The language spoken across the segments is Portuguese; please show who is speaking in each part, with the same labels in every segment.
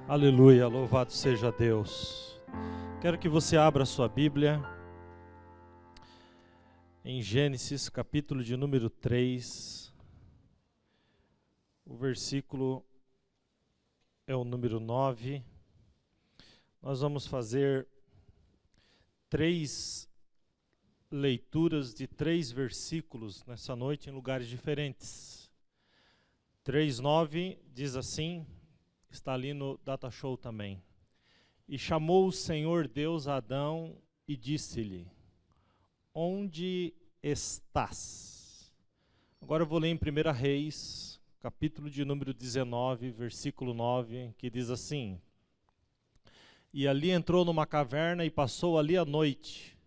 Speaker 1: Aleluia, louvado seja Deus. Quero que você abra a sua Bíblia em Gênesis, capítulo de número 3. O versículo é o número 9. Nós vamos fazer 3 leituras de 3 versículos nessa noite em lugares diferentes. 3:9 diz assim, está ali no Data Show também. E chamou o Senhor Deus a Adão e disse-lhe: onde estás? Agora eu vou ler em 1 Reis, capítulo de número 19, versículo 9, que diz assim: E ali entrou numa caverna e passou ali a noite.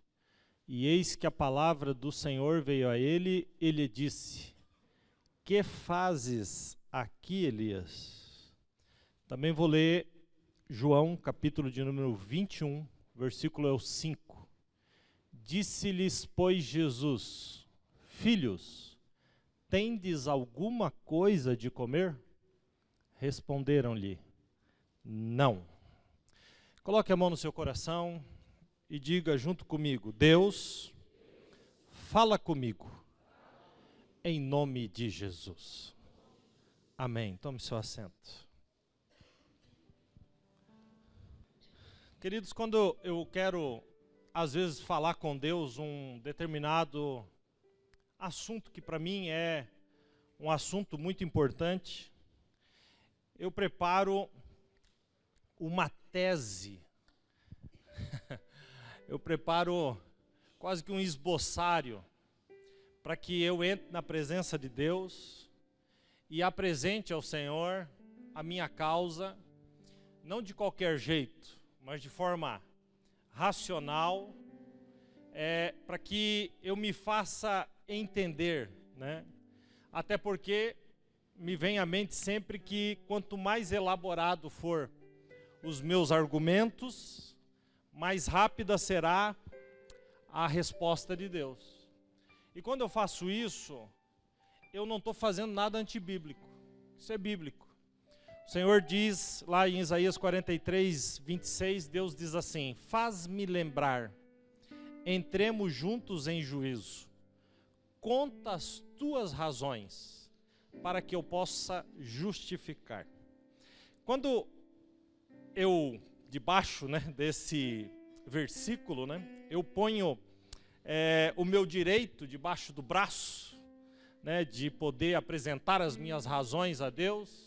Speaker 1: E eis que a palavra do Senhor veio a ele, e lhe disse: que fazes aqui, Elias? Também vou ler João, capítulo de número 21, versículo é o 5. Disse-lhes, pois, Jesus: filhos, tendes alguma coisa de comer? Responderam-lhe: não. Coloque a mão no seu coração e diga junto comigo: Deus, fala comigo, em nome de Jesus. Amém. Tome seu assento. Queridos, quando eu quero, às vezes, falar com Deus um determinado assunto que para mim é um assunto muito importante, eu preparo uma tese, eu preparo quase que um esboçário para que eu entre na presença de Deus e apresente ao Senhor a minha causa, não de qualquer jeito, mas de forma racional, para que eu me faça entender, né? Até porque me vem à mente sempre que quanto mais elaborado for os meus argumentos, mais rápida será a resposta de Deus. E quando eu faço isso, eu não estou fazendo nada antibíblico, isso é bíblico. O Senhor diz lá em Isaías 43, 26, Deus diz assim: faz-me lembrar, entremos juntos em juízo, conta as tuas razões, para que eu possa justificar. Quando eu, debaixo, né, desse versículo, né, eu ponho o meu direito debaixo do braço, né, de poder apresentar as minhas razões a Deus.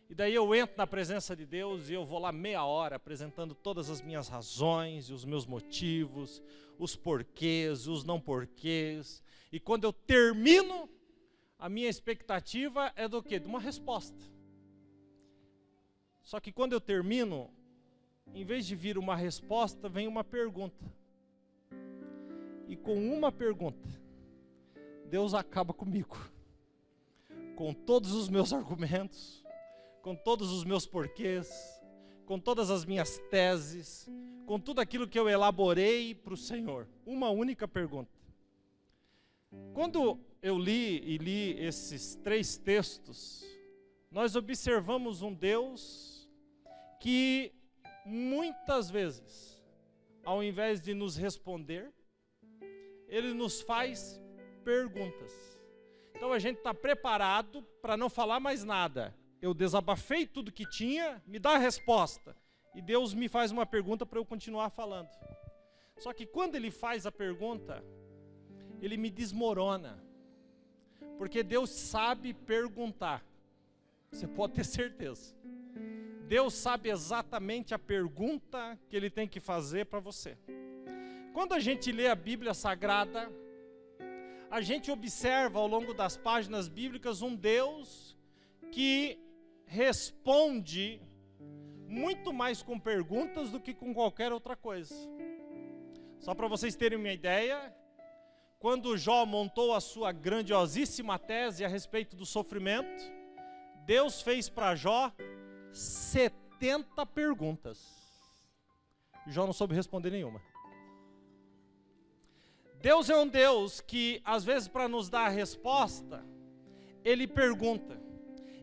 Speaker 1: E daí eu entro na presença de Deus e eu vou lá meia hora apresentando todas as minhas razões e os meus motivos, os porquês, os não porquês. E quando eu termino, a minha expectativa é do quê? De uma resposta. Só que quando eu termino, em vez de vir uma resposta, vem uma pergunta. E com uma pergunta, Deus acaba comigo. Com todos os meus argumentos, com todos os meus porquês, com todas as minhas teses, com tudo aquilo que eu elaborei para o Senhor. Uma única pergunta. Quando eu li esses 3 textos, nós observamos um Deus que muitas vezes, ao invés de nos responder, Ele nos faz perguntas. Então a gente está preparado para não falar mais nada. Eu desabafei tudo que tinha, me dá a resposta. E Deus me faz uma pergunta para eu continuar falando. Só que quando Ele faz a pergunta, Ele me desmorona. Porque Deus sabe perguntar. Você pode ter certeza. Deus sabe exatamente a pergunta que Ele tem que fazer para você. Quando a gente lê a Bíblia Sagrada, a gente observa ao longo das páginas bíblicas um Deus que responde muito mais com perguntas do que com qualquer outra coisa. Só para vocês terem uma ideia, quando Jó montou a sua grandiosíssima tese a respeito do sofrimento, Deus fez para Jó 70 perguntas. Jó não soube responder nenhuma. Deus é um Deus que, às vezes, para nos dar a resposta, Ele pergunta.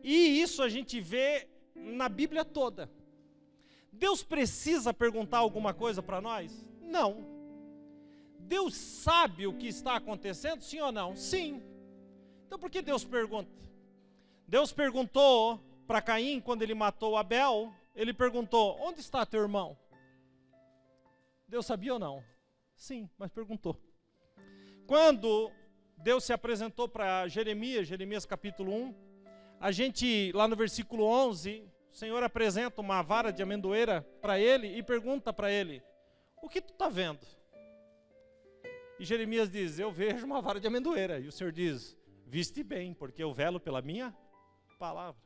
Speaker 1: E isso a gente vê na Bíblia toda. Deus precisa perguntar alguma coisa para nós? Não. Deus sabe o que está acontecendo, sim ou não? Sim. Então por que Deus pergunta? Deus perguntou para Caim, quando ele matou Abel, ele perguntou, onde está teu irmão? Deus sabia ou não? Sim, mas perguntou. Quando Deus se apresentou para Jeremias capítulo 1, a gente, lá no versículo 11, o Senhor apresenta uma vara de amendoeira para ele e pergunta para ele, o que tu está vendo? E Jeremias diz, eu vejo uma vara de amendoeira. E o Senhor diz, viste bem, porque eu velo pela minha palavra.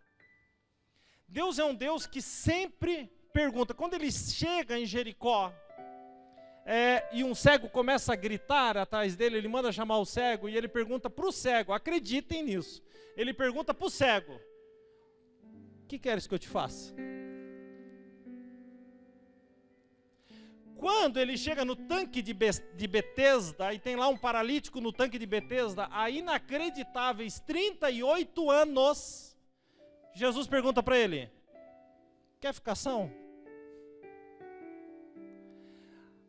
Speaker 1: Deus é um Deus que sempre pergunta. Quando ele chega em Jericó, e um cego começa a gritar atrás dele, ele manda chamar o cego e ele pergunta para o cego, acreditem nisso, ele pergunta para o cego, o que queres que eu te faça? Quando ele chega no tanque de Betesda, e tem lá um paralítico no tanque de Betesda, há inacreditáveis 38 anos, Jesus pergunta para ele, quer ficar são?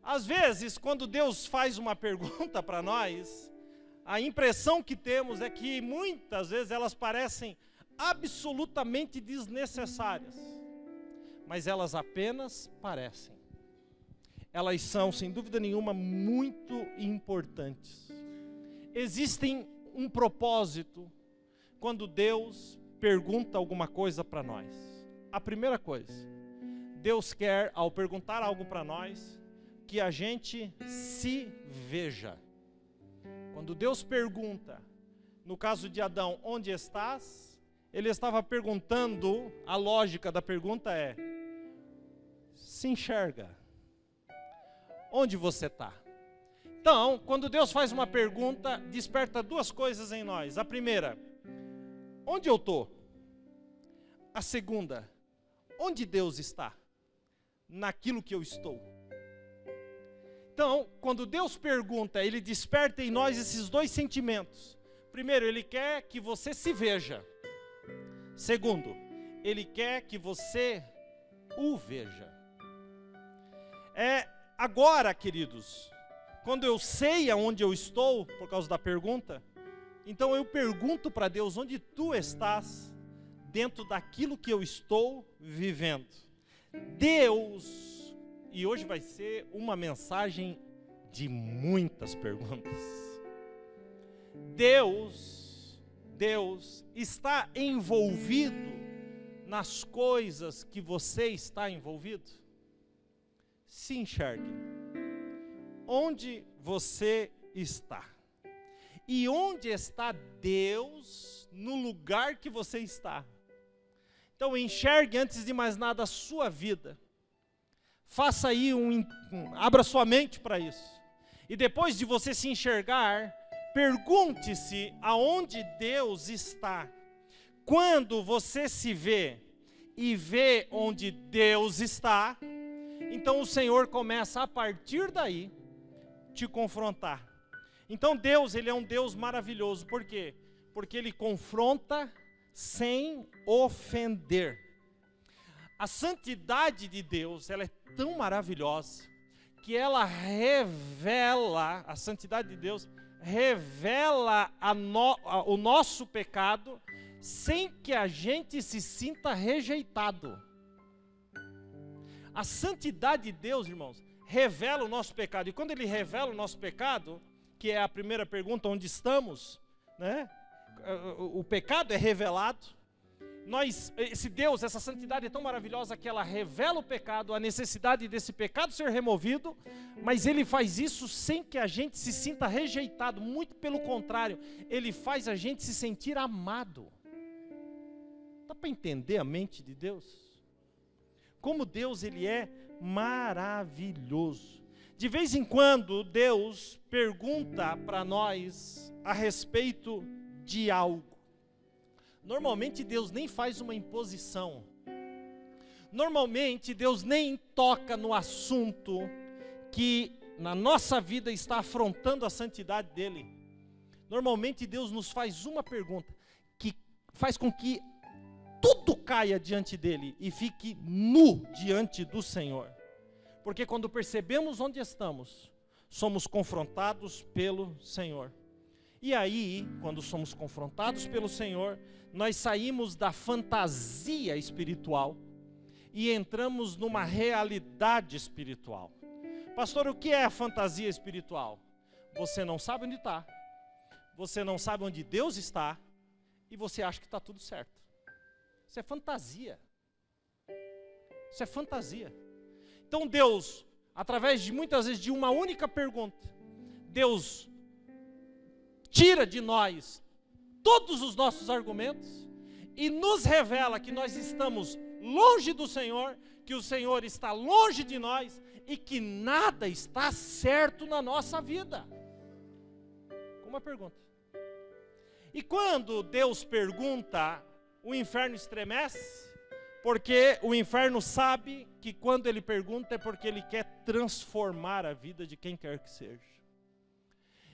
Speaker 1: Às vezes, quando Deus faz uma pergunta para nós, a impressão que temos é que muitas vezes elas parecem absolutamente desnecessárias, mas elas apenas parecem. Elas são, sem dúvida nenhuma, muito importantes. Existem um propósito quando Deus pergunta alguma coisa para nós. A primeira coisa, Deus quer, ao perguntar algo para nós, que a gente se veja. Quando Deus pergunta, no caso de Adão, onde estás? Ele estava perguntando, a lógica da pergunta é, se enxerga. Onde você está? Então, quando Deus faz uma pergunta, desperta duas coisas em nós. A primeira, onde eu estou? A segunda, onde Deus está? Naquilo que eu estou. Então, quando Deus pergunta, Ele desperta em nós esses dois sentimentos. Primeiro, Ele quer que você se veja. Segundo, Ele quer que você o veja. Agora, queridos, quando eu sei aonde eu estou, por causa da pergunta, então eu pergunto para Deus, onde tu estás dentro daquilo que eu estou vivendo? Deus, e hoje vai ser uma mensagem de muitas perguntas. Deus está envolvido nas coisas que você está envolvido? Se enxergue. Onde você está? E onde está Deus no lugar que você está? Então enxergue antes de mais nada a sua vida. Faça aí abra sua mente para isso. E depois de você se enxergar, pergunte-se aonde Deus está. Quando você se vê e vê onde Deus está, então o Senhor começa a partir daí te confrontar. Então Deus, Ele é um Deus maravilhoso. Por quê? Porque Ele confronta sem ofender. A santidade de Deus, ela é tão maravilhosa que ela revela, a santidade de Deus revela o nosso pecado sem que a gente se sinta rejeitado. A santidade de Deus, irmãos, revela o nosso pecado. E quando Ele revela o nosso pecado, que é a primeira pergunta, onde estamos, né? O pecado é revelado. Esse Deus, essa santidade é tão maravilhosa que ela revela o pecado, a necessidade desse pecado ser removido, mas Ele faz isso sem que a gente se sinta rejeitado. Muito pelo contrário, Ele faz a gente se sentir amado. Dá para entender a mente de Deus? Como Deus, Ele é maravilhoso. De vez em quando, Deus pergunta para nós a respeito de algo. Normalmente, Deus nem faz uma imposição. Normalmente, Deus nem toca no assunto que na nossa vida está afrontando a santidade dEle. Normalmente, Deus nos faz uma pergunta que faz com que tudo caia diante dele e fique nu diante do Senhor. Porque quando percebemos onde estamos, somos confrontados pelo Senhor. E aí, quando somos confrontados pelo Senhor, nós saímos da fantasia espiritual e entramos numa realidade espiritual. Pastor, o que é a fantasia espiritual? Você não sabe onde está, você não sabe onde Deus está e você acha que está tudo certo. Isso é fantasia. Isso é fantasia. Então Deus, através de muitas vezes de uma única pergunta, Deus tira de nós todos os nossos argumentos e nos revela que nós estamos longe do Senhor, que o Senhor está longe de nós e que nada está certo na nossa vida. Uma pergunta. E quando Deus pergunta, o inferno estremece, porque o inferno sabe que quando ele pergunta é porque ele quer transformar a vida de quem quer que seja.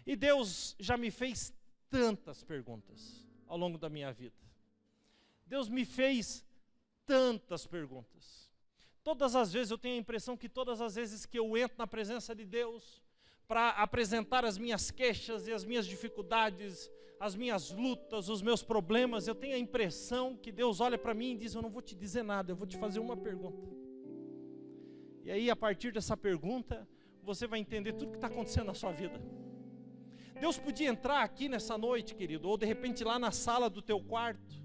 Speaker 1: E Deus já me fez tantas perguntas ao longo da minha vida. Deus me fez tantas perguntas. Todas as vezes eu tenho a impressão que todas as vezes que eu entro na presença de Deus para apresentar as minhas queixas e as minhas dificuldades, as minhas lutas, os meus problemas, eu tenho a impressão que Deus olha para mim e diz: eu não vou te dizer nada, eu vou te fazer uma pergunta. E aí, a partir dessa pergunta, você vai entender tudo que está acontecendo na sua vida. Deus podia entrar aqui nessa noite, querido, ou de repente lá na sala do teu quarto,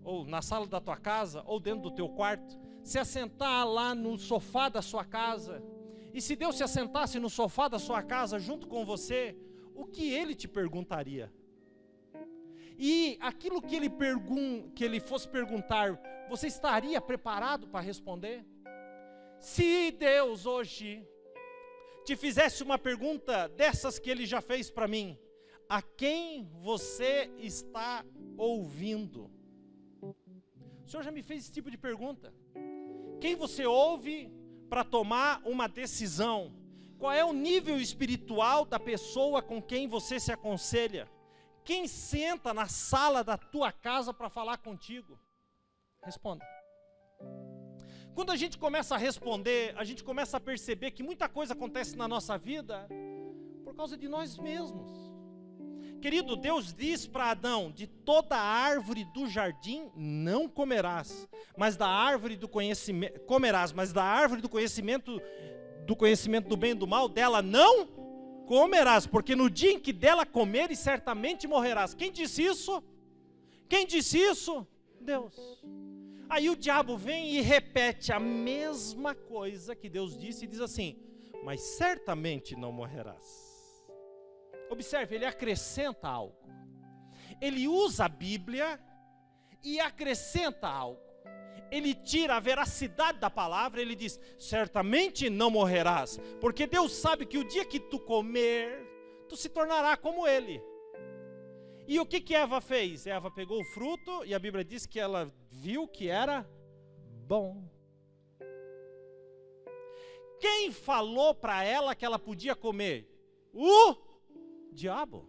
Speaker 1: ou na sala da tua casa, ou dentro do teu quarto, se assentar lá no sofá da sua casa. E se Deus se assentasse no sofá da sua casa junto com você, o que Ele te perguntaria? E aquilo que Ele fosse perguntar, você estaria preparado para responder? Se Deus hoje te fizesse uma pergunta dessas que Ele já fez para mim: a quem você está ouvindo? O Senhor já me fez esse tipo de pergunta. Quem você ouve para tomar uma decisão? Qual é o nível espiritual da pessoa com quem você se aconselha? Quem senta na sala da tua casa para falar contigo? Responda. Quando a gente começa a responder, a gente começa a perceber que muita coisa acontece na nossa vida por causa de nós mesmos. Querido, Deus diz para Adão: de toda árvore do jardim não comerás, mas da árvore do conhecimento comerás, mas da árvore do conhecimento do bem e do mal, dela não comerás, porque no dia em que dela comeres, certamente morrerás. Quem disse isso? Quem disse isso? Deus. Aí o diabo vem e repete a mesma coisa que Deus disse e diz assim: mas certamente não morrerás. Observe, ele acrescenta algo. Ele usa a Bíblia e acrescenta algo. Ele tira a veracidade da palavra, ele diz: certamente não morrerás, porque Deus sabe que o dia que tu comer, tu se tornará como ele. E o que Eva fez? Eva pegou o fruto e a Bíblia diz que ela viu que era bom. Quem falou para ela que ela podia comer? O diabo.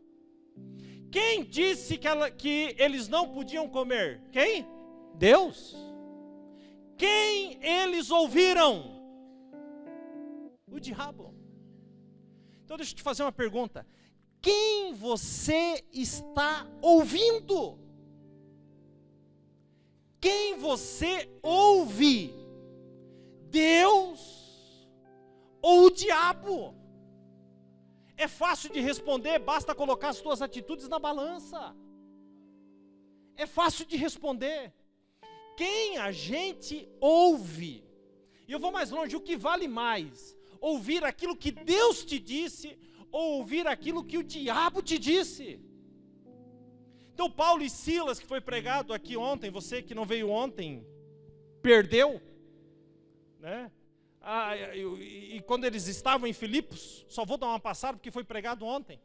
Speaker 1: Quem disse que eles não podiam comer? Quem? Deus. Quem eles ouviram? O diabo. Então deixa eu te fazer uma pergunta: quem você está ouvindo? Quem você ouve? Deus ou o diabo? É fácil de responder, basta colocar as tuas atitudes na balança. É fácil de responder. Quem a gente ouve? E eu vou mais longe: o que vale mais? Ouvir aquilo que Deus te disse ou ouvir aquilo que o diabo te disse? Então Paulo e Silas, que foi pregado aqui ontem, você que não veio ontem, perdeu, né? E quando eles estavam em Filipos, só vou dar uma passada porque foi pregado ontem,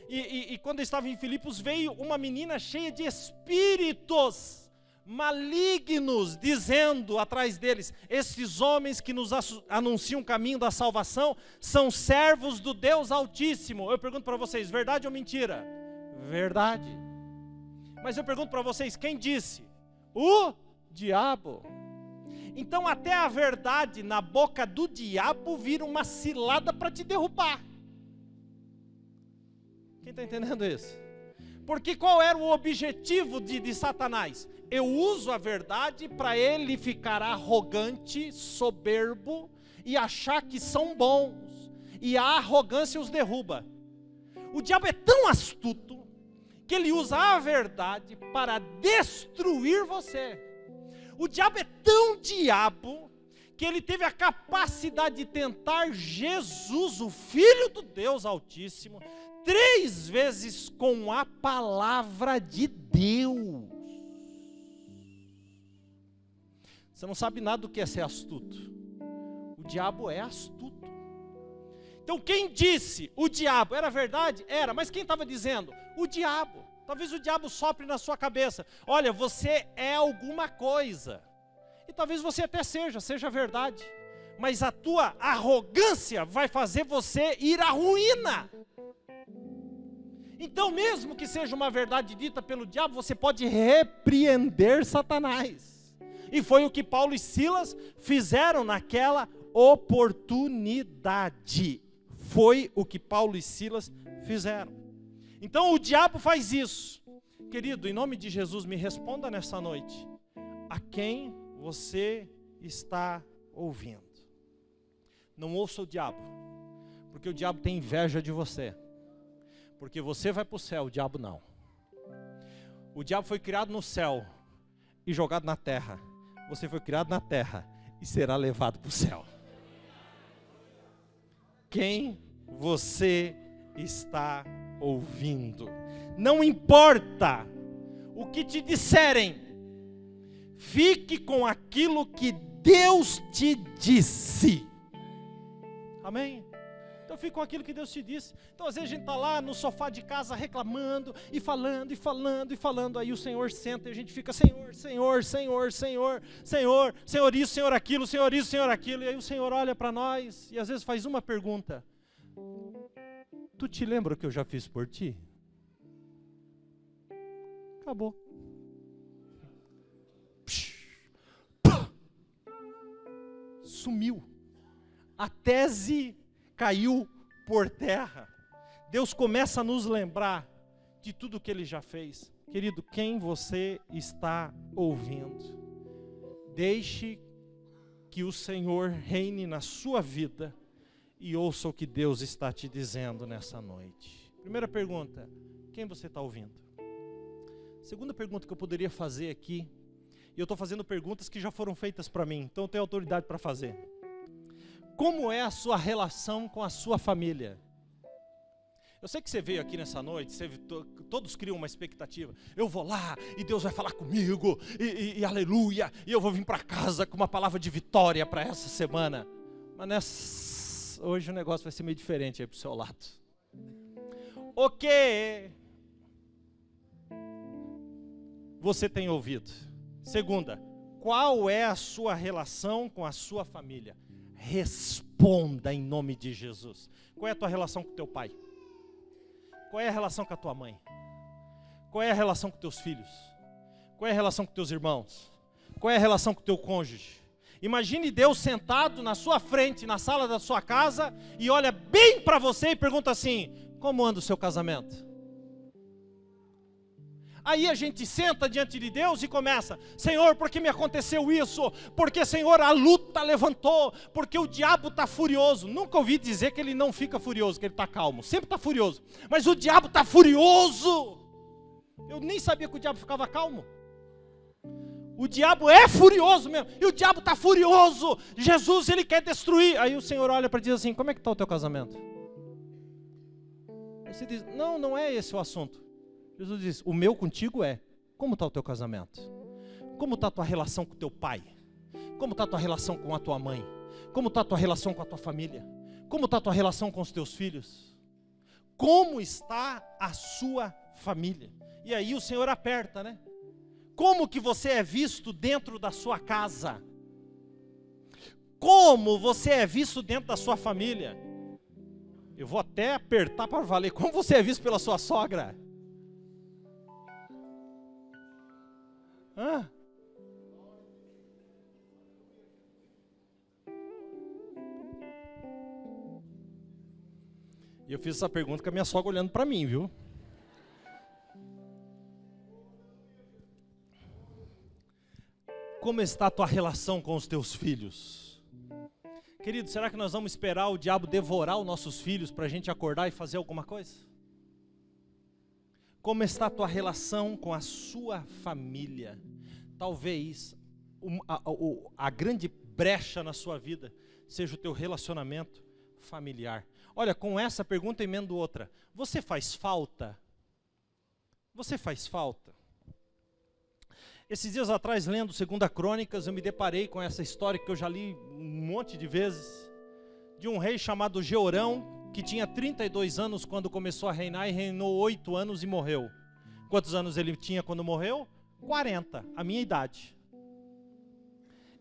Speaker 1: e quando estavam em Filipos, veio uma menina cheia de espíritos malignos, dizendo atrás deles: esses homens que nos anunciam o caminho da salvação são servos do Deus Altíssimo. Eu pergunto para vocês: verdade ou mentira? Verdade. Mas eu pergunto para vocês: quem disse? O diabo. Então até a verdade na boca do diabo vira uma cilada para te derrubar. Quem está entendendo isso? Porque qual era o objetivo de Satanás? Eu uso a verdade para ele ficar arrogante, soberbo e achar que são bons. E a arrogância os derruba. O diabo é tão astuto que ele usa a verdade para destruir você. O diabo é tão diabo que ele teve a capacidade de tentar Jesus, o Filho do Deus Altíssimo, 3 vezes com a palavra de Deus. Você não sabe nada do que é ser astuto. O diabo é astuto. Então quem disse o diabo? Era verdade? Era. Mas quem estava dizendo? O diabo. Talvez o diabo sopre na sua cabeça. Olha, você é alguma coisa. E talvez você até seja verdade. Mas a tua arrogância vai fazer você ir à ruína. Então mesmo que seja uma verdade dita pelo diabo, você pode repreender Satanás. E foi o que Paulo e Silas fizeram naquela oportunidade. Foi o que Paulo e Silas fizeram. Então o diabo faz isso. Querido, em nome de Jesus, me responda nessa noite. A quem você está ouvindo? Não ouça o diabo, porque o diabo tem inveja de você. Porque você vai para o céu, o diabo não. O diabo foi criado no céu e jogado na terra. Você foi criado na terra e será levado para o céu. Quem você está ouvindo? Não importa o que te disserem, fique com aquilo que Deus te disse. Amém? Então fique com aquilo que Deus te disse. Então às vezes a gente está lá no sofá de casa reclamando e falando e falando e falando. Aí o Senhor senta e a gente fica: Senhor, Senhor, Senhor, Senhor, Senhor, Senhor isso, Senhor aquilo, Senhor isso, Senhor aquilo. E aí o Senhor olha para nós e às vezes faz uma pergunta: tu te lembra o que eu já fiz por ti? Acabou. Sumiu. A tese caiu por terra. Deus começa a nos lembrar de tudo que Ele já fez. Querido, quem você está ouvindo? Deixe que o Senhor reine na sua vida e ouça o que Deus está te dizendo nessa noite. Primeira pergunta: quem você está ouvindo? Segunda pergunta que eu poderia fazer aqui, e eu estou fazendo perguntas que já foram feitas para mim, então eu tenho autoridade para fazer. Como é a sua relação com a sua família? Eu sei que você veio aqui nessa noite, todos criam uma expectativa. Eu vou lá e Deus vai falar comigo, e aleluia, e eu vou vir para casa com uma palavra de vitória para essa semana. Mas hoje o negócio vai ser meio diferente aí para o seu lado. O que você tem ouvido? Segunda, qual é a sua relação com a sua família? Responda em nome de Jesus. Qual é a tua relação com teu pai? Qual é a relação com a tua mãe? Qual é a relação com teus filhos? Qual é a relação com teus irmãos? Qual é a relação com teu cônjuge? Imagine Deus sentado na sua frente, na sala da sua casa, e olha bem para você e pergunta assim: como anda o seu casamento? Aí a gente senta diante de Deus e começa: Senhor, por que me aconteceu isso? Porque, Senhor, a luta levantou, porque o diabo está furioso. Nunca ouvi dizer que ele não fica furioso, que ele está calmo, sempre está furioso. Mas o diabo está furioso. Eu nem sabia que o diabo ficava calmo. O diabo é furioso mesmo, e o diabo está furioso. Jesus, ele quer destruir. Aí o Senhor olha para dizer assim: como é que está o teu casamento? Aí você diz: não, não é esse o assunto. Jesus diz: o meu contigo é: como está o teu casamento? Como está a tua relação com o teu pai? Como está a tua relação com a tua mãe? Como está a tua relação com a tua família? Como está a tua relação com os teus filhos? Como está a sua família? E aí o Senhor aperta, né? Como que você é visto dentro da sua casa? Como você é visto dentro da sua família? Eu vou até apertar para valer. Como você é visto pela sua sogra? E eu fiz essa pergunta com a minha sogra olhando para mim, viu? Como está a tua relação com os teus filhos? Querido, será que nós vamos esperar o diabo devorar os nossos filhos para a gente acordar e fazer alguma coisa? Como está a tua relação com a sua família? Talvez a grande brecha na sua vida seja o teu relacionamento familiar. Olha, com essa pergunta emendo outra. Você faz falta? Você faz falta? Esses dias atrás, lendo 2 Crônicas, eu me deparei com essa história que eu já li um monte de vezes, de um rei chamado Jeorão, que tinha 32 anos quando começou a reinar e reinou 8 anos e morreu. Quantos anos ele tinha quando morreu? 40, a minha idade.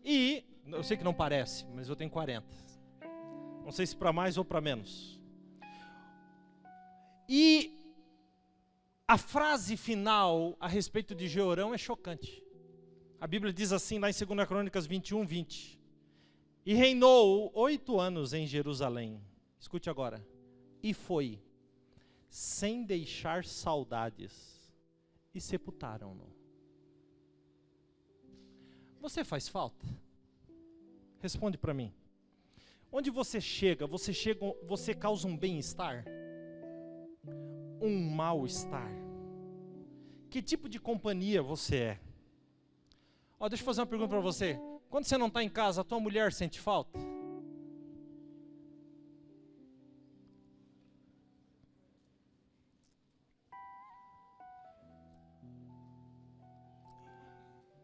Speaker 1: E, eu sei que não parece, mas eu tenho 40. Não sei se para mais ou para menos. E a frase final a respeito de Jeorão é chocante. A Bíblia diz assim lá em 2 Crônicas 21, 20. E reinou 8 anos em Jerusalém. Escute agora. E foi, sem deixar saudades, e sepultaram-no. Você faz falta? Responde para mim. Onde você chega, você causa um bem-estar? Um mal-estar? Que tipo de companhia você é? Deixa eu fazer uma pergunta para você. Quando você não está em casa, a tua mulher sente falta?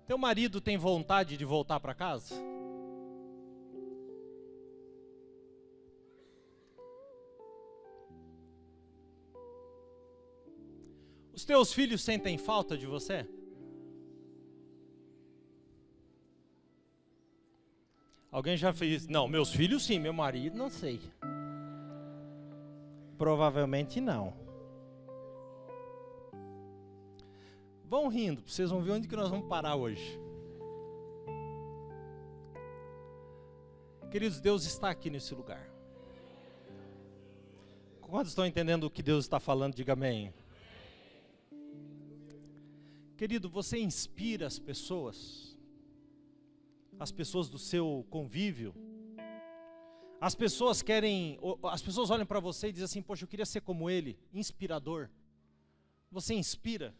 Speaker 1: Teu marido tem vontade de voltar para casa? Os teus filhos sentem falta de você? Alguém já fez? Não, meus filhos sim, meu marido não sei. Provavelmente não. Vão rindo, vocês vão ver onde que nós vamos parar hoje. Queridos, Deus está aqui nesse lugar. Quantos estão entendendo o que Deus está falando? Diga amém. Querido, você inspira as pessoas do seu convívio. As pessoas olham para você e dizem assim, poxa, eu queria ser como ele, inspirador. Você inspira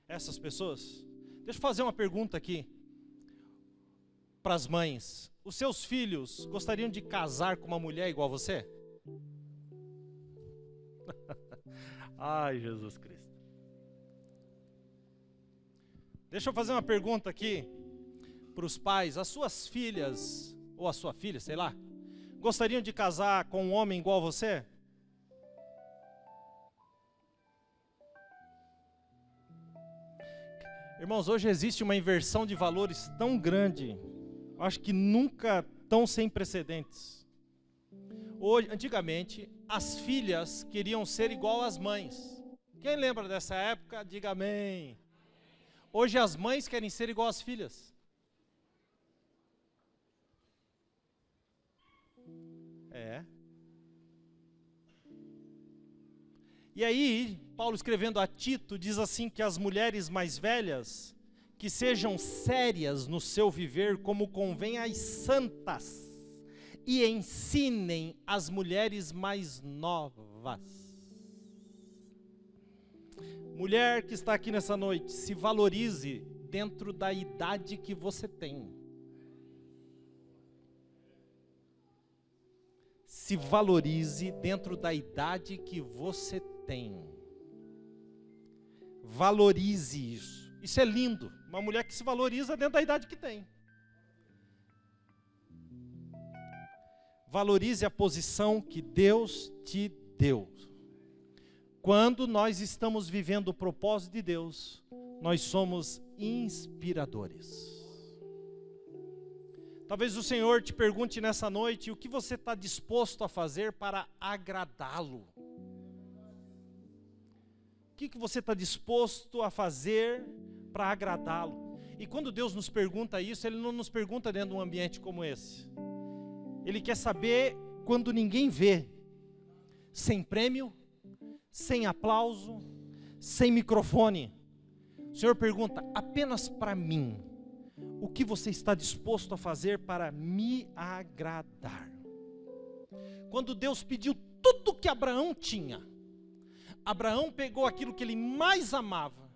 Speaker 1: essas pessoas? Deixa eu fazer uma pergunta aqui para as mães. Os seus filhos gostariam de casar com uma mulher igual a você? Ai, Jesus Cristo. Deixa eu fazer uma pergunta aqui para os pais. As suas filhas, ou a sua filha, sei lá, gostariam de casar com um homem igual a você? Irmãos, hoje existe uma inversão de valores tão grande, acho que nunca tão sem precedentes. Hoje, antigamente, as filhas queriam ser igual às mães. Quem lembra dessa época, diga amém. Hoje as mães querem ser igual às filhas. E aí, Paulo escrevendo a Tito, diz assim que as mulheres mais velhas, que sejam sérias no seu viver como convém às santas, e ensinem as mulheres mais novas. Mulher que está aqui nessa noite, se valorize dentro da idade que você tem. Se valorize dentro da idade que você tem. Valorize isso. Isso é lindo. Uma mulher que se valoriza dentro da idade que tem. Valorize a posição que Deus te deu. Quando nós estamos vivendo o propósito de Deus, nós somos inspiradores. Talvez o Senhor te pergunte nessa noite o que você está disposto a fazer para agradá-lo. O que você está disposto a fazer para agradá-lo? E quando Deus nos pergunta isso, Ele não nos pergunta dentro de um ambiente como esse. Ele quer saber quando ninguém vê. sem prêmio, sem aplauso, sem microfone. O Senhor pergunta: apenas para mim, o que você está disposto a fazer para me agradar? Quando Deus pediu tudo que Abraão tinha, Abraão pegou aquilo que ele mais amava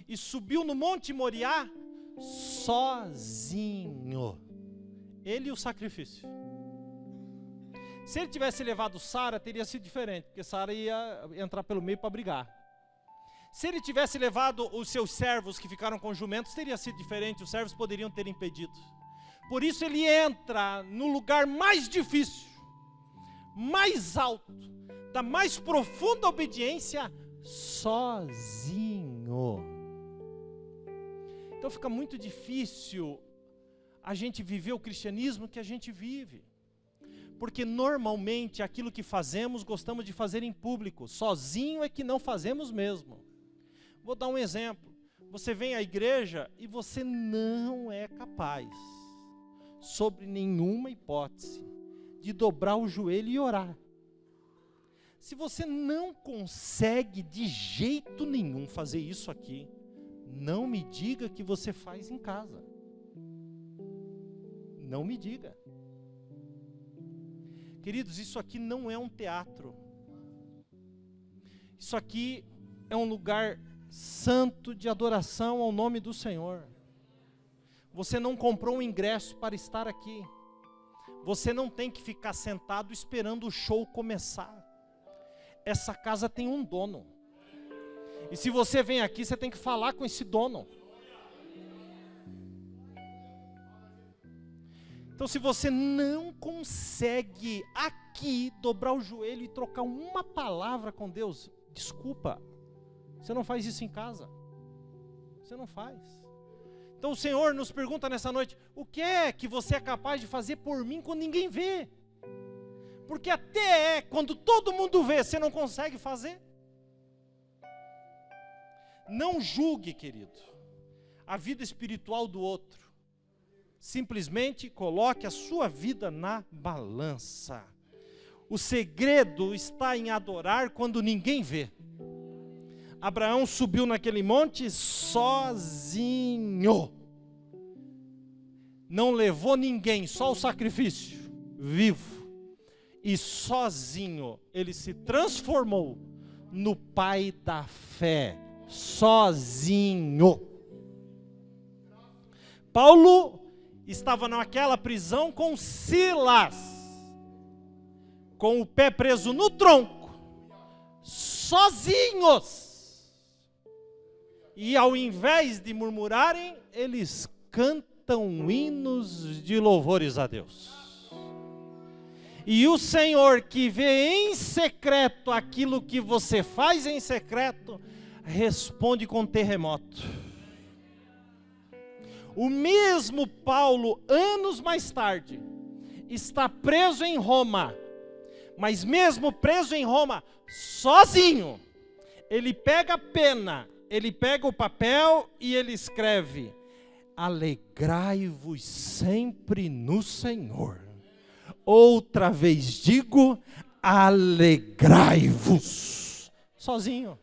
Speaker 1: e subiu no Monte Moriá sozinho. Ele e o sacrifício. Se ele tivesse levado Sara, teria sido diferente, porque Sara ia entrar pelo meio para brigar. Se ele tivesse levado os seus servos que ficaram com jumentos, teria sido diferente, os servos poderiam ter impedido. Por isso ele entra no lugar mais difícil, mais alto, da mais profunda obediência, sozinho. Então fica muito difícil a gente viver o cristianismo que a gente vive. Porque normalmente aquilo que fazemos, gostamos de fazer em público. Sozinho é que não fazemos mesmo. Vou dar um exemplo. Você vem à igreja e você não é capaz, sob nenhuma hipótese, de dobrar o joelho e orar. Se você não consegue de jeito nenhum fazer isso aqui, não me diga que você faz em casa. Não me diga. Queridos, isso aqui não é um teatro. Isso aqui é um lugar santo de adoração ao nome do Senhor. Você não comprou um ingresso para estar aqui. Você não tem que ficar sentado esperando o show começar. Essa casa tem um dono. E se você vem aqui, você tem que falar com esse dono. Então, se você não consegue aqui dobrar o joelho e trocar uma palavra com Deus, desculpa, você não faz isso em casa. Você não faz. Então o Senhor nos pergunta nessa noite: o que é que você é capaz de fazer por mim quando ninguém vê? Porque até quando todo mundo vê, você não consegue fazer. Não julgue, querido, a vida espiritual do outro. Simplesmente coloque a sua vida na balança. O segredo está em adorar quando ninguém vê. Abraão subiu naquele monte sozinho. Não levou ninguém, só o sacrifício, vivo. E sozinho ele se transformou no pai da fé. Sozinho. Paulo estava naquela prisão com Silas, com o pé preso no tronco, sozinhos. E ao invés de murmurarem, eles cantam hinos de louvores a Deus. E o Senhor, que vê em secreto aquilo que você faz em secreto, responde com terremoto. O mesmo Paulo, anos mais tarde, está preso em Roma, mas mesmo preso em Roma, sozinho, ele pega a pena, ele pega o papel e ele escreve: alegrai-vos sempre no Senhor. Outra vez digo, alegrai-vos. Sozinho.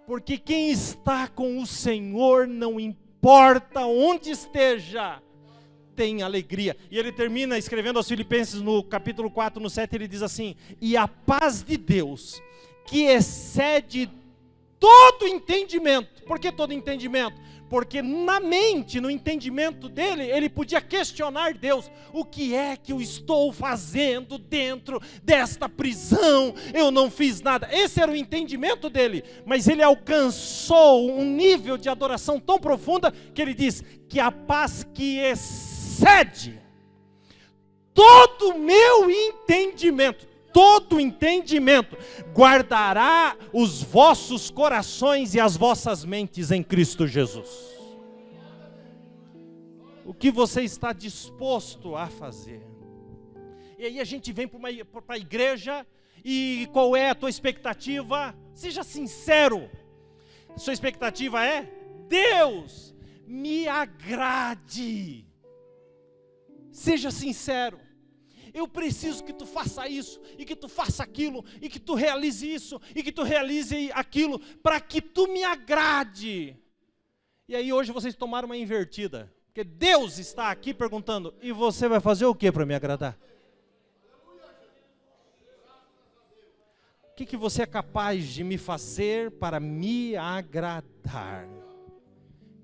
Speaker 1: Porque quem está com o Senhor, não importa onde esteja, tem alegria. E ele termina escrevendo aos Filipenses no capítulo 4, no 7, ele diz assim: e a paz de Deus, que excede todo entendimento. Por que todo entendimento? Porque na mente, no entendimento dele, ele podia questionar Deus: o que é que eu estou fazendo dentro desta prisão? Eu não fiz nada. Esse era o entendimento dele, mas ele alcançou um nível de adoração tão profunda, que ele diz que a paz que excede todo o meu entendimento, guardará os vossos corações e as vossas mentes em Cristo Jesus. O que você está disposto a fazer? E aí a gente vem para a igreja, e qual é a tua expectativa? Seja sincero. Sua expectativa é: Deus, me agrade. Seja sincero. Eu preciso que tu faça isso, e que tu faça aquilo, e que tu realize isso, e que tu realize aquilo, para que tu me agrade. E aí hoje vocês tomaram uma invertida, porque Deus está aqui perguntando, e você vai fazer o que para me agradar? O que você é capaz de me fazer para me agradar?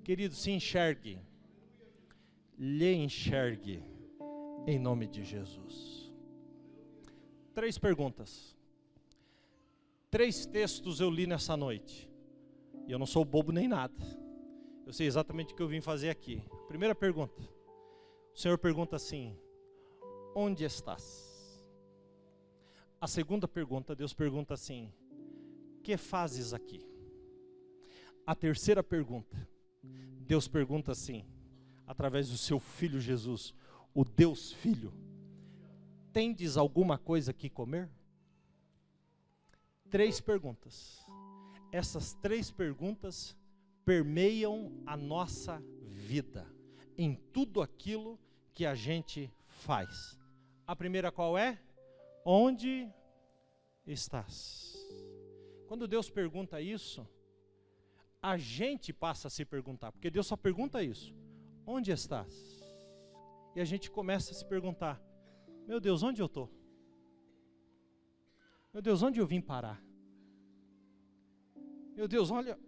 Speaker 1: Querido, se enxergue, lhe enxergue, em nome de Jesus. 3 perguntas. 3 textos eu li nessa noite, e eu não sou bobo nem nada, eu sei exatamente o que eu vim fazer aqui. Primeira pergunta, o Senhor pergunta assim: onde estás? A segunda pergunta, Deus pergunta assim: que fazes aqui? A terceira pergunta, Deus pergunta assim, através do seu Filho Jesus, o Deus Filho: tendes alguma coisa que comer? 3 perguntas. Essas 3 perguntas permeiam a nossa vida, em tudo aquilo que a gente faz. A primeira qual é? Onde estás? Quando Deus pergunta isso, a gente passa a se perguntar, porque Deus só pergunta isso: onde estás? E a gente começa a se perguntar: meu Deus, onde eu estou? Meu Deus, onde eu vim parar? Meu Deus, olha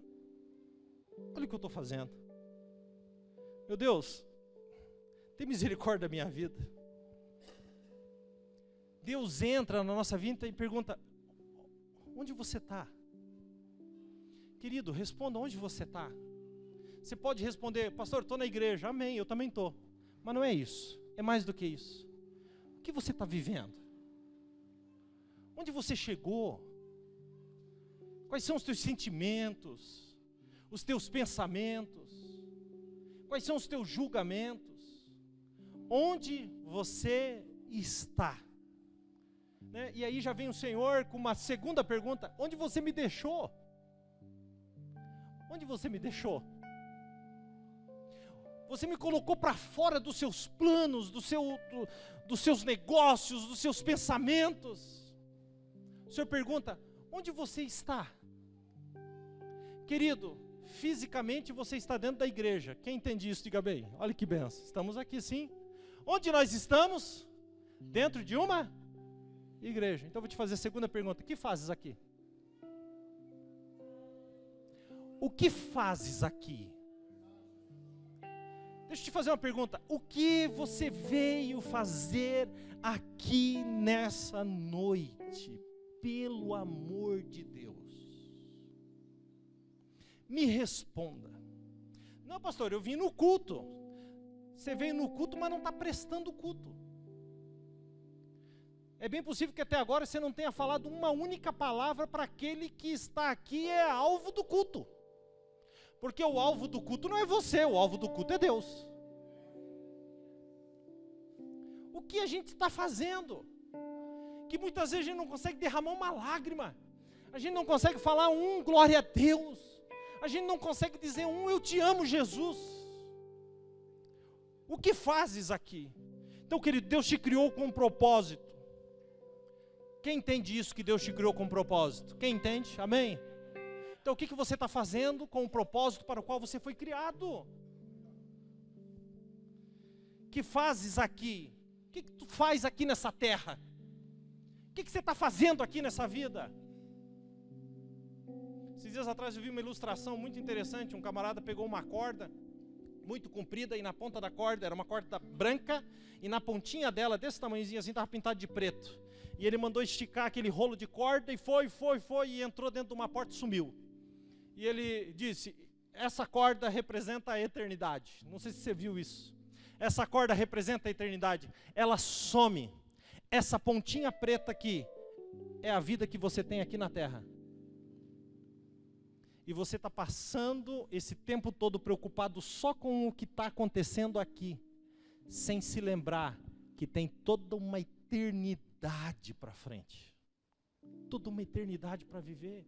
Speaker 1: o que eu estou fazendo. Meu Deus, tem misericórdia da minha vida. Deus entra na nossa vida e pergunta: onde você está? Querido, responda onde você está. Você pode responder: pastor, estou na igreja. Amém, eu também estou. Mas não é isso, é mais do que isso. O que você está vivendo? Onde você chegou? Quais são os teus sentimentos? Os teus pensamentos? Quais são os teus julgamentos? Onde você está? Né? E aí já vem o Senhor com uma segunda pergunta: onde você me deixou? Onde você me deixou? Você me colocou para fora dos seus planos, dos seus negócios, dos seus pensamentos. O Senhor pergunta: onde você está? Querido, fisicamente você está dentro da igreja. Quem entende isso, diga bem. Olha que benção, estamos aqui sim. Onde nós estamos? Dentro de uma igreja. Então eu vou te fazer a segunda pergunta: o que fazes aqui? O que fazes aqui? Deixa eu te fazer uma pergunta: o que você veio fazer aqui nessa noite? Pelo amor de Deus, me responda. Não, pastor, eu vim no culto. Você veio no culto, mas não está prestando culto. É bem possível que até agora você não tenha falado uma única palavra para aquele que está aqui é alvo do culto. Porque o alvo do culto não é você, o alvo do culto é Deus. O que a gente está fazendo? Que muitas vezes a gente não consegue derramar uma lágrima. A gente não consegue falar um glória a Deus. A gente não consegue dizer um eu te amo, Jesus. O que fazes aqui? Então, querido, Deus te criou com um propósito. Quem entende isso, que Deus te criou com um propósito? Quem entende? Amém? Então o que você está fazendo com o propósito para o qual você foi criado? Que fazes aqui? O que tu faz aqui nessa terra? O que você está fazendo aqui nessa vida? Esses dias atrás eu vi uma ilustração muito interessante. Um camarada pegou uma corda muito comprida e na ponta da corda, era uma corda branca, e na pontinha dela, desse tamanhozinho assim, estava pintado de preto. E ele mandou esticar aquele rolo de corda e foi, e entrou dentro de uma porta e sumiu. E ele disse: essa corda representa a eternidade. Não sei se você viu isso. Essa corda representa a eternidade. Ela some. Essa pontinha preta aqui é a vida que você tem aqui na terra. E você está passando esse tempo todo preocupado só com o que está acontecendo aqui, sem se lembrar que tem toda uma eternidade para frente. Toda uma eternidade para viver.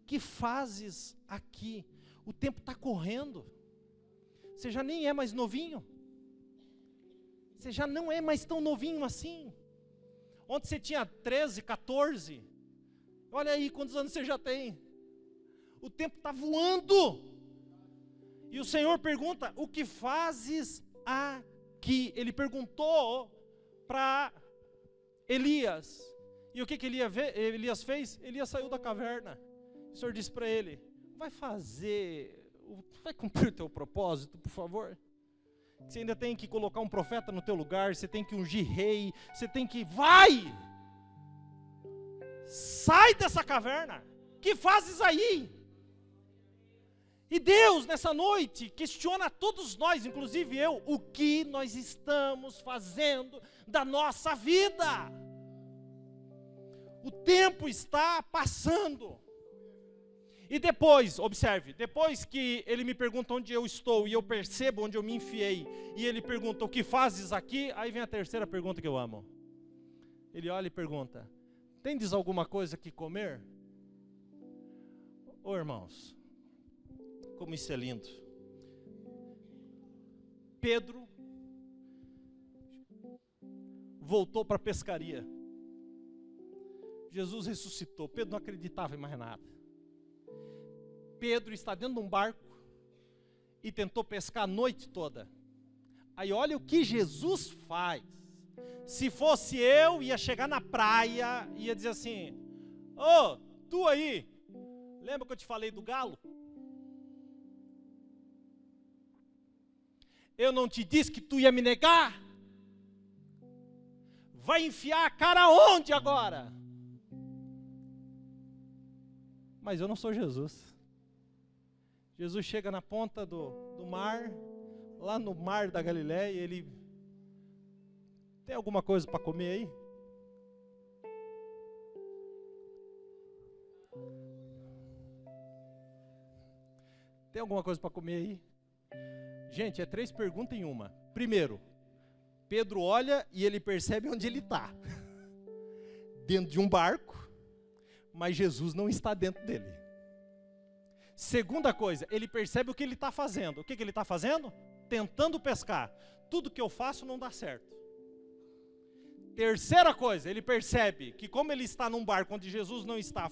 Speaker 1: Que fazes aqui? O tempo está correndo. Você já nem é mais novinho. Você já não é mais tão novinho assim. Ontem você tinha 13, 14. Olha aí quantos anos você já tem. O tempo está voando. E o Senhor pergunta, o que fazes aqui? Ele perguntou para Elias. E o que Elias fez? Elias saiu da caverna. O Senhor disse para ele, vai cumprir o teu propósito, por favor. Você ainda tem que colocar um profeta no teu lugar, você tem que ungir rei, vai! Sai dessa caverna, que fazes aí? E Deus, nessa noite, questiona a todos nós, inclusive eu, o que nós estamos fazendo da nossa vida. O tempo está passando. E depois, observe, depois que ele me pergunta onde eu estou e eu percebo onde eu me enfiei, e ele pergunta o que fazes aqui, aí vem a terceira pergunta que eu amo. Ele olha e pergunta, tendes alguma coisa que comer? Ô irmãos, como isso é lindo. Pedro voltou para a pescaria. Jesus ressuscitou, Pedro não acreditava em mais nada. Pedro está dentro de um barco e tentou pescar a noite toda. Aí olha o que Jesus faz. Se fosse eu, ia chegar na praia e ia dizer assim, ô, tu aí, lembra que eu te falei do galo? Eu não te disse que tu ia me negar? Vai enfiar a cara onde agora? Mas eu não sou Jesus. Jesus chega na ponta do mar, lá no mar da Galileia, e ele, tem alguma coisa para comer aí? Tem alguma coisa para comer aí? Gente, é 3 perguntas em uma. Primeiro, Pedro olha e ele percebe onde ele está. Dentro de um barco, mas Jesus não está dentro dele. Segunda coisa, ele percebe o que ele está fazendo. O que ele está fazendo? Tentando pescar. Tudo que eu faço não dá certo. Terceira coisa, ele percebe que como ele está num barco onde Jesus não está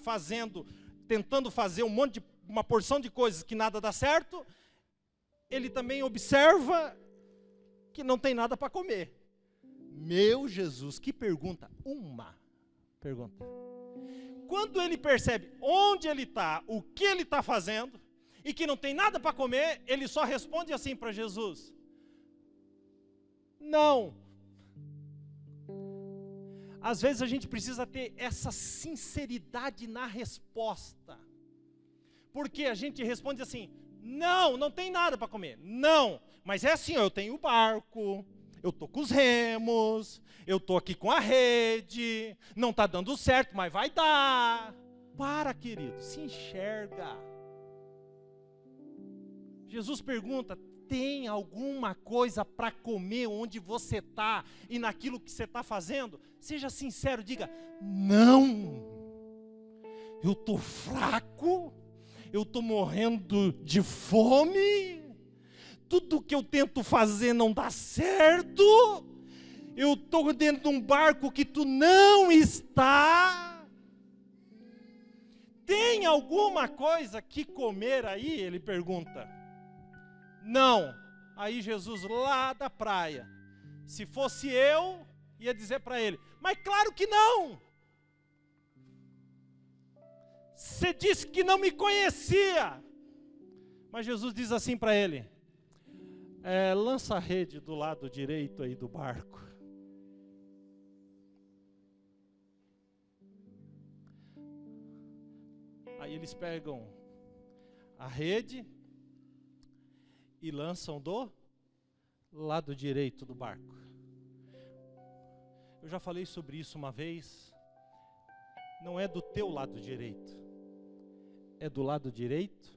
Speaker 1: tentando fazer uma porção de coisas que nada dá certo, ele também observa que não tem nada para comer. Meu Jesus, que pergunta! Uma pergunta. Quando ele percebe onde ele está, o que ele está fazendo, e que não tem nada para comer, ele só responde assim para Jesus: não. Às vezes a gente precisa ter essa sinceridade na resposta. Porque a gente responde assim, não tem nada para comer. Não, mas é assim, eu tenho o barco, eu estou com os remos, eu estou aqui com a rede, não está dando certo, mas vai dar. Para, querido, se enxerga. Jesus pergunta, tem alguma coisa para comer onde você está e naquilo que você está fazendo? Seja sincero, diga, não. Eu estou fraco, eu estou morrendo de fome, tudo que eu tento fazer não dá certo, eu estou dentro de um barco que tu não está. Tem alguma coisa que comer aí? Ele pergunta. Não. Aí Jesus lá da praia, se fosse eu, ia dizer para ele, mas claro que não. Você disse que não me conhecia. Mas Jesus diz assim para ele, lança a rede do lado direito aí do barco. Aí eles pegam a rede e lançam do lado direito do barco. Eu já falei sobre isso uma vez. Não é do teu lado direito, é do lado direito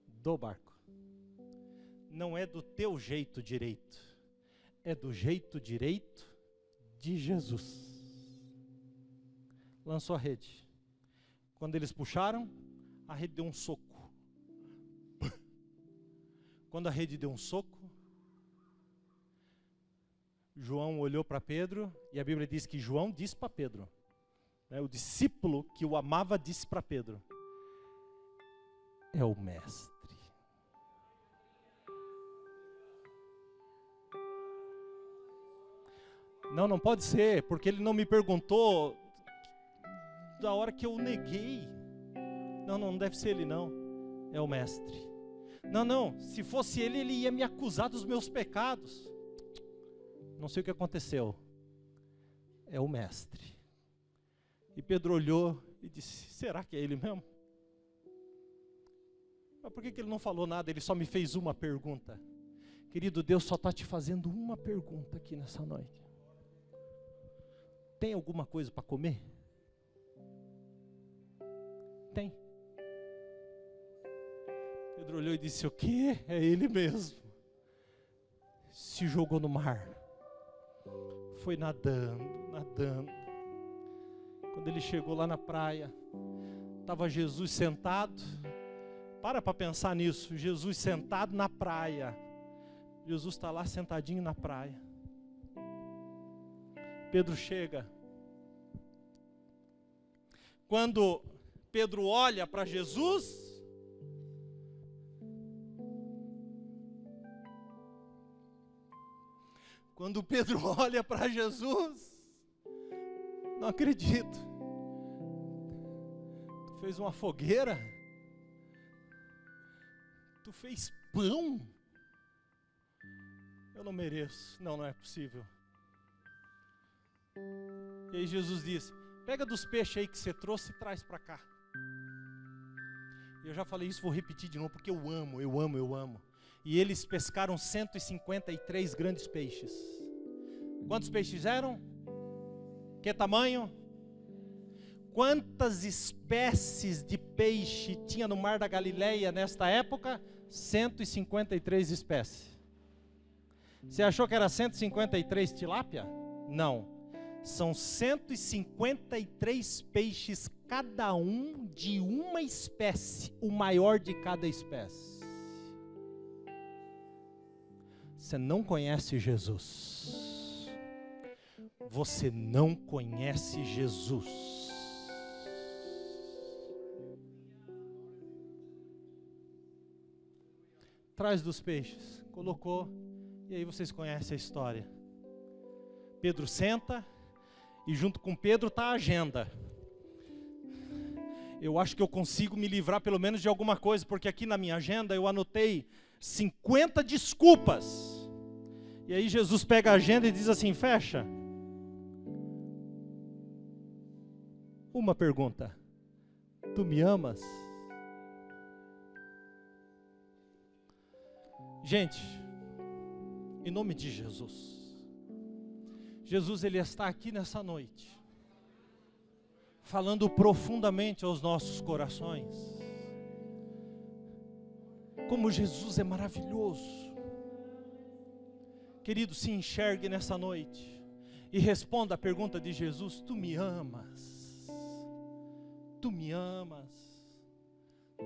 Speaker 1: do barco. Não é do teu jeito direito, é do jeito direito de Jesus. Lançou a rede. Quando eles puxaram, a rede deu um soco. Quando a rede deu um soco, João olhou para Pedro e a Bíblia diz que João disse para Pedro, né, o discípulo que o amava disse para Pedro: é o mestre. Não, não pode ser, porque ele não me perguntou da hora que eu neguei. Não, não deve ser ele não, é o mestre. Não, se fosse ele, ele ia me acusar dos meus pecados. Não sei o que aconteceu, é o mestre. E Pedro olhou e disse: será que é ele mesmo? Mas por que ele não falou nada? Ele só me fez uma pergunta. Querido, Deus só está te fazendo uma pergunta aqui nessa noite. Tem alguma coisa para comer? Tem. Pedro olhou e disse: o quê? É ele mesmo. Se jogou no mar. Foi nadando. Quando ele chegou lá na praia, estava Jesus sentado. Para pensar nisso. Jesus sentado na praia. Jesus está lá sentadinho na praia. Pedro chega. Quando Pedro olha para Jesus, não acredito. Tu fez uma fogueira? Tu fez pão? Eu não mereço. Não é possível. E aí Jesus disse: pega dos peixes aí que você trouxe e traz para cá. Eu já falei isso, vou repetir de novo, porque eu amo. E eles pescaram 153 grandes peixes. Quantos peixes eram? Que tamanho? Quantas espécies de peixe tinha no mar da Galileia nesta época? 153 espécies. Você achou que era 153 tilápia? Não. São 153 peixes, cada um de uma espécie, o maior de cada espécie. Você não conhece Jesus. Você não conhece Jesus. Traz dos peixes, colocou, e aí vocês conhecem a história. Pedro senta, e junto com Pedro está a agenda. Eu acho que eu consigo me livrar pelo menos de alguma coisa, porque aqui na minha agenda eu anotei 50 desculpas. E aí Jesus pega a agenda e diz assim: fecha. Uma pergunta: tu me amas? Gente, em nome de Jesus, ele está aqui nessa noite, falando profundamente aos nossos corações. Como Jesus é maravilhoso. Querido, se enxergue nessa noite e responda a pergunta de Jesus: tu me amas? Tu me amas?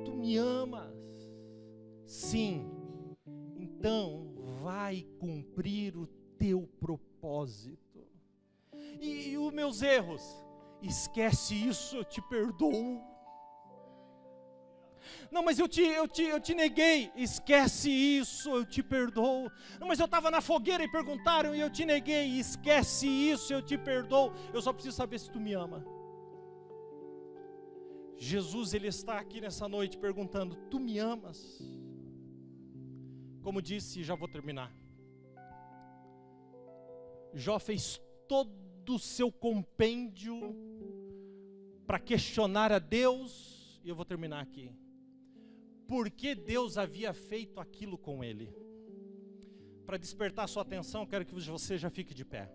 Speaker 1: Tu me amas? Sim. Então vai cumprir o teu propósito. E os meus erros? Esquece isso, eu te perdoo. Não, mas eu te neguei. Esquece isso, eu te perdoo. Não, mas eu estava na fogueira e perguntaram e eu te neguei. Esquece isso, eu te perdoo. Eu só preciso saber se tu me ama. Jesus, ele está aqui nessa noite perguntando: tu me amas? Como disse, já vou terminar. Jó fez todo o seu compêndio para questionar a Deus, e eu vou terminar aqui. Por que Deus havia feito aquilo com ele? Para despertar sua atenção, quero que você já fique de pé.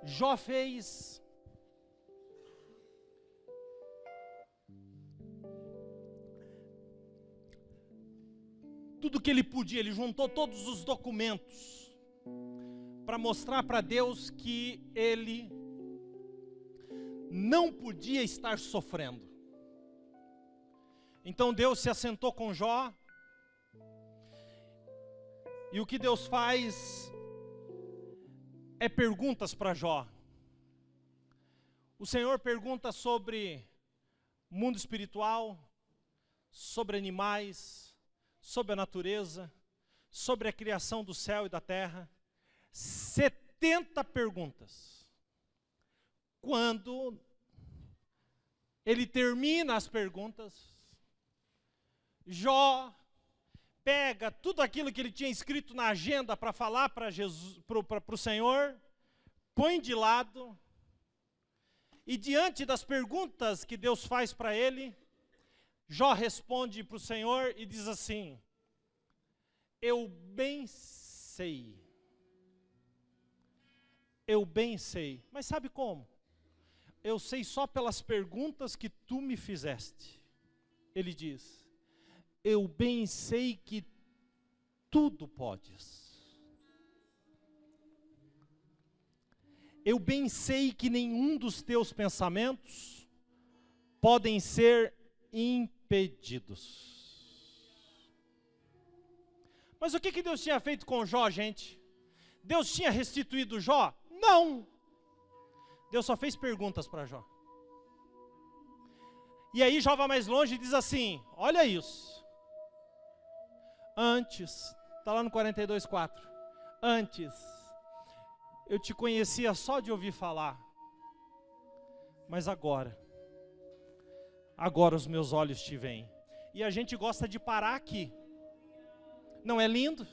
Speaker 1: Jó fez tudo o que ele podia, ele juntou todos os documentos para mostrar para Deus que ele não podia estar sofrendo. Então Deus se assentou com Jó E o que Deus faz é perguntas para Jó. O Senhor pergunta sobre mundo espiritual, sobre animais, sobre a natureza, sobre a criação do céu e da terra. 70 perguntas. Quando ele termina as perguntas, Jó pega tudo aquilo que ele tinha escrito na agenda para falar para Jesus, para o Senhor, põe de lado, e diante das perguntas que Deus faz para ele, Jó responde para o Senhor e diz assim: eu bem sei. Eu bem sei. Mas sabe como? Eu sei só pelas perguntas que tu me fizeste. Ele diz: eu bem sei que tudo podes. Eu bem sei que nenhum dos teus pensamentos podem ser impedidos. Mas o que Deus tinha feito com Jó, gente? Deus tinha restituído Jó? Não! Deus só fez perguntas para Jó. E aí Jó vai mais longe e diz assim: olha isso. Antes, está lá no 42:4. Antes, eu te conhecia só de ouvir falar. Mas agora os meus olhos te veem. E a gente gosta de parar aqui. Não é lindo?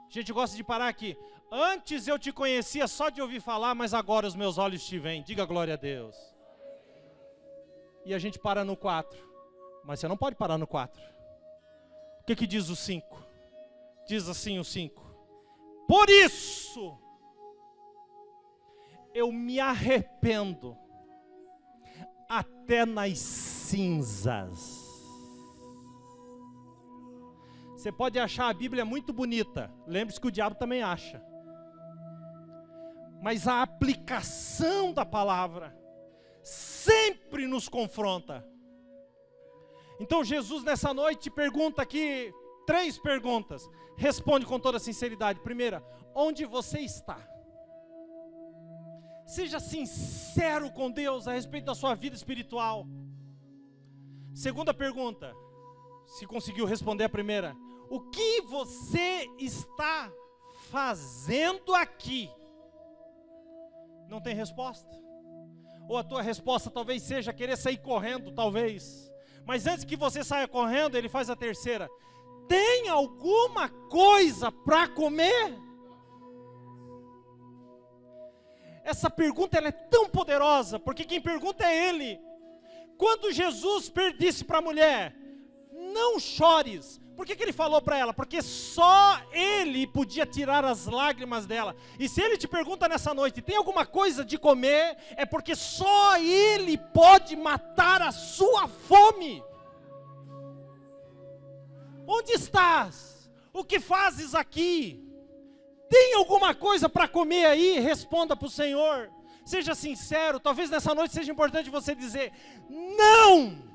Speaker 1: A gente gosta de parar aqui. Antes eu te conhecia só de ouvir falar, mas agora os meus olhos te veem. Diga glória a Deus. E a gente para no 4. Mas você não pode parar no 4. O que diz o 5? Diz assim o 5. Por isso, eu me arrependo até nas cinzas. Você pode achar a Bíblia muito bonita. Lembre-se que o diabo também acha. Mas a aplicação da palavra sempre nos confronta. Então Jesus nessa noite pergunta aqui 3 perguntas. Responde com toda sinceridade. Primeira, onde você está? Seja sincero com Deus a respeito da sua vida espiritual. Segunda pergunta, se conseguiu responder a primeira: o que você está fazendo aqui? Não tem resposta? Ou a tua resposta talvez seja querer sair correndo, talvez. Mas antes que você saia correndo, ele faz a terceira: tem alguma coisa para comer? Essa pergunta ela é tão poderosa, porque quem pergunta é ele. Quando Jesus disse para a mulher: não chores. Por que ele falou para ela? Porque só ele podia tirar as lágrimas dela. E se ele te pergunta nessa noite: tem alguma coisa de comer? É porque só ele pode matar a sua fome. Onde estás? O que fazes aqui? Tem alguma coisa para comer aí? Responda para o Senhor. Seja sincero. Talvez nessa noite seja importante você dizer: não!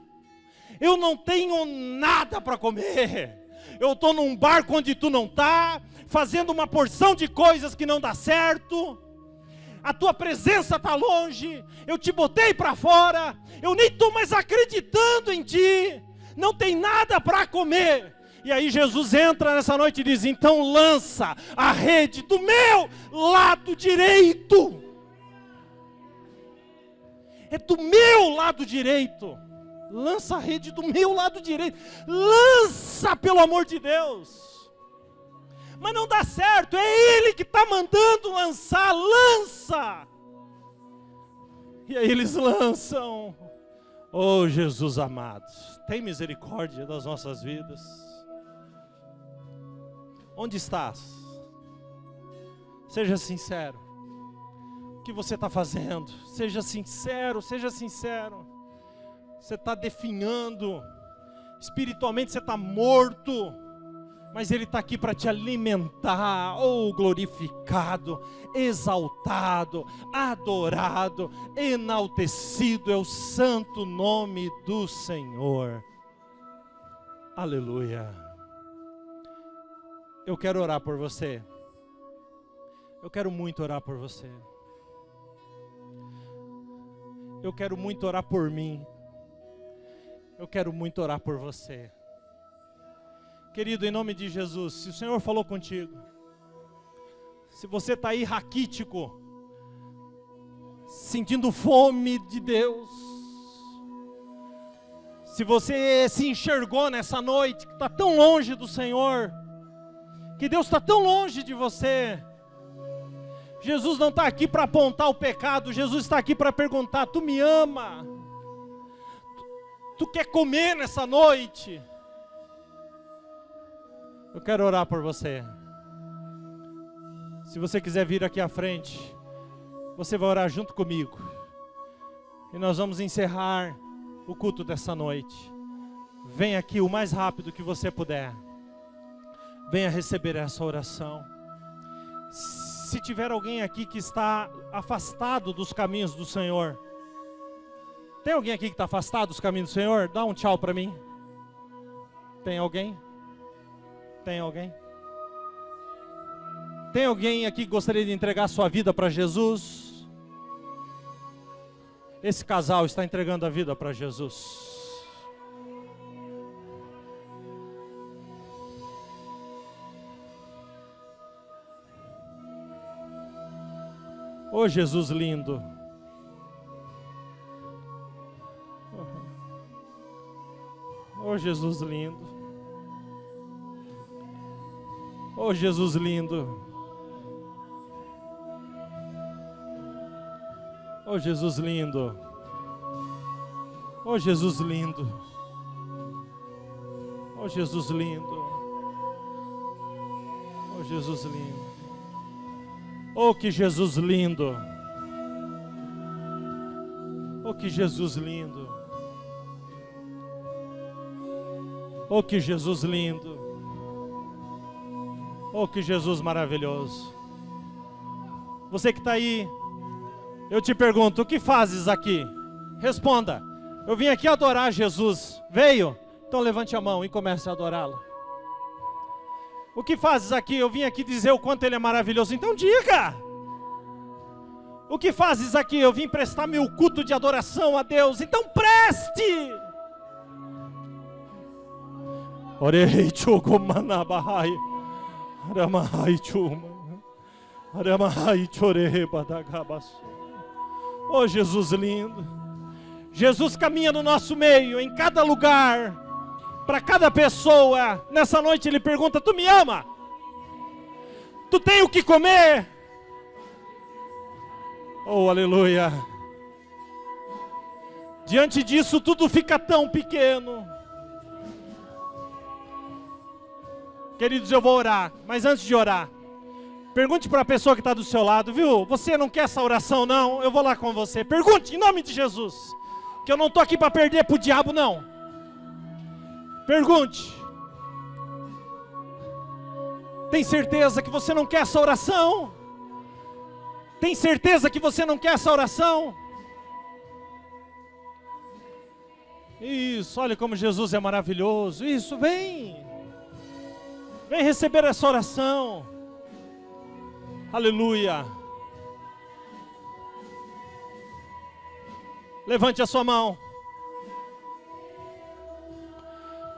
Speaker 1: Eu não tenho nada para comer. Eu estou num barco onde tu não está, fazendo uma porção de coisas que não dá certo. A tua presença está longe. Eu te botei para fora. Eu nem estou mais acreditando em ti. Não tem nada para comer. E aí Jesus entra nessa noite e diz: então lança a rede do meu lado direito. É do meu lado direito. Lança a rede do meu lado direito. Lança, pelo amor de Deus. Mas não dá certo. É ele que está mandando lançar. Lança. E aí eles lançam. Oh Jesus amado, tem misericórdia das nossas vidas. Onde estás? Seja sincero. O que você está fazendo? Seja sincero, seja sincero. Você está definhando, espiritualmente você está morto, mas Ele está aqui para te alimentar. Oh, glorificado, exaltado, adorado, enaltecido é o santo nome do Senhor. Aleluia. Eu quero orar por você. Eu quero muito orar por você. Eu quero muito orar por mim. Eu quero muito orar por você. Querido, em nome de Jesus, se o Senhor falou contigo, se você está aí raquítico, sentindo fome de Deus, se você se enxergou nessa noite, que está tão longe do Senhor, que Deus está tão longe de você, Jesus não está aqui para apontar o pecado, Jesus está aqui para perguntar: tu me ama? Tu quer comer nessa noite? Eu quero orar por você. Se você quiser vir aqui à frente, você vai orar junto comigo. E nós vamos encerrar o culto dessa noite. Venha aqui o mais rápido que você puder. Venha receber essa oração. Se tiver alguém aqui que está afastado dos caminhos do Senhor, tem alguém aqui que está afastado dos caminhos do Senhor? Dá um tchau para mim. Tem alguém? Tem alguém? Tem alguém aqui que gostaria de entregar sua vida para Jesus? Esse casal está entregando a vida para Jesus. Oh, Jesus lindo. Oh, Jesus lindo. Oh, Jesus lindo. Oh, Jesus lindo. Oh, Jesus lindo. Oh, Jesus lindo. Oh, Jesus lindo. Oh, que Jesus lindo. Oh, que Jesus lindo. Oh, que Jesus lindo. Oh, que Jesus maravilhoso. Você que está aí, eu te pergunto: o que fazes aqui? Responda: eu vim aqui adorar Jesus. Veio? Então levante a mão e comece a adorá-lo. O que fazes aqui? Eu vim aqui dizer o quanto Ele é maravilhoso. Então diga! O que fazes aqui? Eu vim prestar meu culto de adoração a Deus. Então preste! Orei chogomanabahai, aramahai chuma, aramahai chorebadagabasu. Oh, Jesus lindo. Jesus caminha no nosso meio, em cada lugar, para cada pessoa. Nessa noite Ele pergunta: tu me ama? Tu tem o que comer? Oh, aleluia. Diante disso tudo fica tão pequeno. Queridos, eu vou orar, mas antes de orar, pergunte para a pessoa que está do seu lado: viu, você não quer essa oração não? Eu vou lá com você. Pergunte em nome de Jesus, que eu não estou aqui para perder para o diabo não. Pergunte: tem certeza que você não quer essa oração? Tem certeza que você não quer essa oração? Isso, olha como Jesus é maravilhoso. Isso, vem. Vem receber essa oração. Aleluia. Levante a sua mão.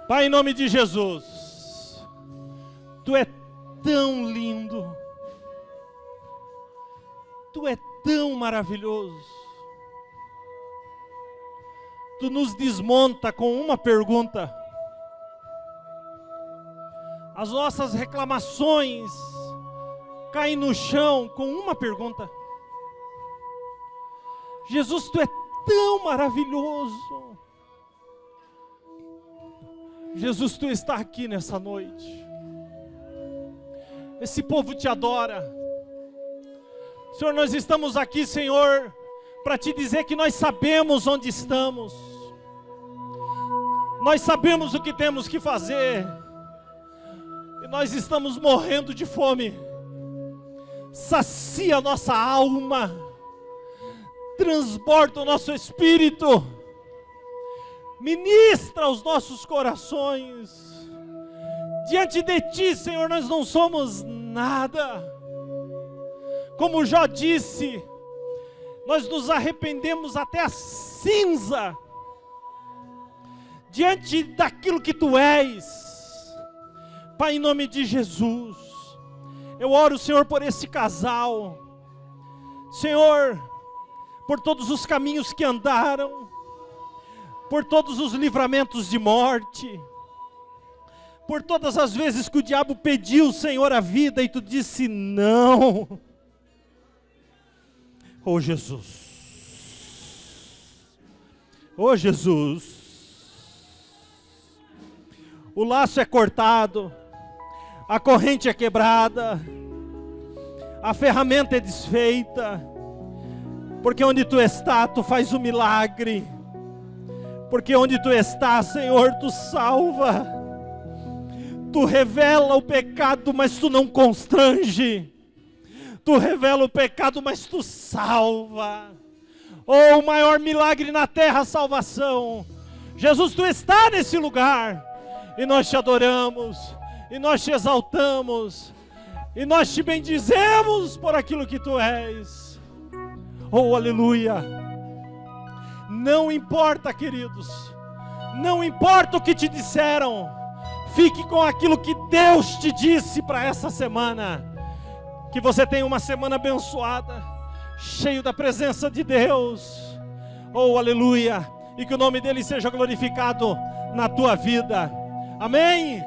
Speaker 1: Pai, em nome de Jesus, Tu é tão lindo, Tu é tão maravilhoso. Tu nos desmonta com uma pergunta. As nossas reclamações caem no chão com uma pergunta. Jesus, Tu é tão maravilhoso. Jesus, Tu está aqui nessa noite. Esse povo Te adora. Senhor, nós estamos aqui, Senhor, para Te dizer que nós sabemos onde estamos. Nós sabemos o que temos que fazer. E nós estamos morrendo de fome. Sacia a nossa alma. Transborda o nosso espírito. Ministra os nossos corações. Diante de Ti, Senhor, nós não somos nada. Como Jó disse, nós nos arrependemos até a cinza, diante daquilo que Tu és. Pai, em nome de Jesus, eu oro, Senhor, por esse casal, Senhor, por todos os caminhos que andaram, por todos os livramentos de morte, por todas as vezes que o diabo pediu, Senhor, a vida e Tu disse não. Oh Jesus, oh Jesus, o laço é cortado, a corrente é quebrada, a ferramenta é desfeita, porque onde Tu está, Tu faz o milagre, porque onde Tu está, Senhor, Tu salva, Tu revela o pecado, mas Tu não constrange, Tu revela o pecado, mas Tu salva. Oh, o maior milagre na terra, a salvação. Jesus, Tu está nesse lugar, e nós Te adoramos, e nós Te exaltamos, e nós Te bendizemos por aquilo que Tu és. Oh, aleluia. Não importa, queridos, não importa o que te disseram, fique com aquilo que Deus te disse para essa semana. Que você tenha uma semana abençoada, cheio da presença de Deus. Oh, aleluia. E que o nome dEle seja glorificado na tua vida. Amém?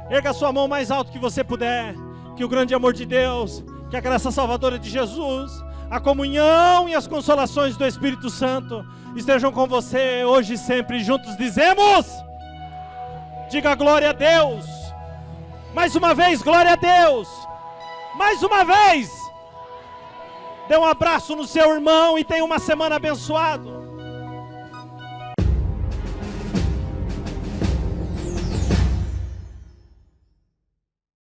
Speaker 1: Erga a sua mão mais alto que você puder. Que o grande amor de Deus, que a graça salvadora de Jesus, a comunhão e as consolações do Espírito Santo estejam com você hoje e sempre. Juntos dizemos: diga glória a Deus. Mais uma vez, glória a Deus. Mais uma vez. Dê um abraço no seu irmão e tenha uma semana abençoada.